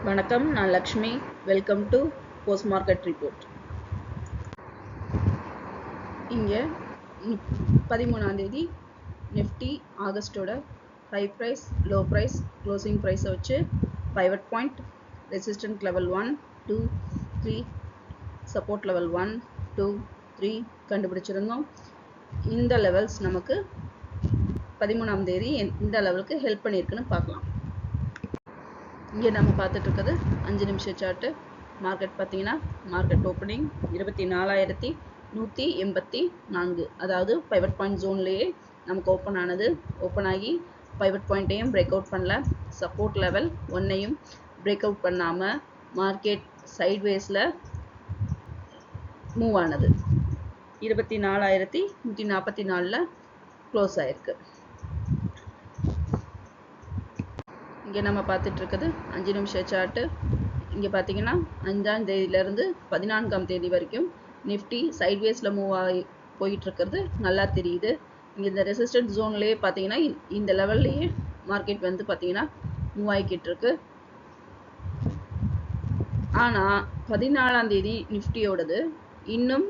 வணக்கம், நான் Lakshmi. Welcome to post market report. இங்கே 13ஆம் தேதி நிஃப்டி ஆகஸ்டோட high price, low price, closing ப்ரைஸை வச்சு pivot point, resistant level 1, 2, 3, support level 1, 2, 3 கண்டுபிடிச்சிருந்தோம். இந்த லெவல்ஸ் நமக்கு 13ஆம் தேதி இந்த லெவலுக்கு ஹெல்ப் பண்ணியிருக்குன்னு பார்க்கலாம். இங்கே நம்ம பார்த்துட்டு இருக்கிறது 5 நிமிஷ சார்ட்டு. மார்க்கெட் பார்த்தீங்கன்னா மார்க்கெட் ஓப்பனிங் 24,184, அதாவது பைவட் பாயிண்ட் ஜோன்லேயே நமக்கு ஓப்பன் ஆனது. ஓப்பன் ஆகி பைவட் பாயிண்ட்டையும் பிரேக் அவுட் பண்ணல, சப்போர்ட் லெவல் 1ஐயும் பிரேக் அவுட் பண்ணாமல் மார்க்கெட் சைட்வேஸில் மூவ் ஆனது. 24,144 க்ளோஸ் ஆயிருக்கு. இங்கே நம்ம பார்த்துட்டு இருக்குது 5 நிமிஷ சார்ட்டு. இங்கே பார்த்தீங்கன்னா 5ஆம் தேதியிலேருந்து 14ஆம் தேதி வரைக்கும் நிஃப்டி சைட்வேஸில் மூவ் ஆகி போயிட்டுருக்கிறது நல்லா தெரியுது. இங்கே இந்த ரெசிஸ்டன்ட் ஜோன்லேயே பார்த்தீங்கன்னா இந்த லெவல்லையே மார்க்கெட் வந்து பார்த்தீங்கன்னா மூவ் ஆகிக்கிட்டு இருக்கு. ஆனால் 14ஆம் தேதி நிஃப்டியோடது இன்னும்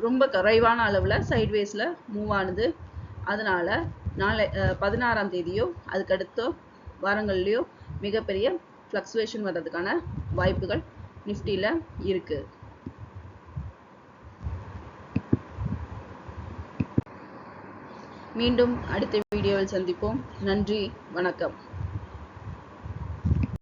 ரொம்ப குறைவான அளவில் சைட்வேஸில் மூவ் ஆனது. அதனால் 16ஆம் தேதியோ அதுக்கடுத்த வாரங்கள்லையோ மிகப்பெரிய ஃப்ளக்சுவேஷன் வர்றதுக்கான வாய்ப்புகள் நிஃப்டியில் இருக்குது. மீண்டும் அடுத்த வீடியோவில் சந்திப்போம். நன்றி, வணக்கம்.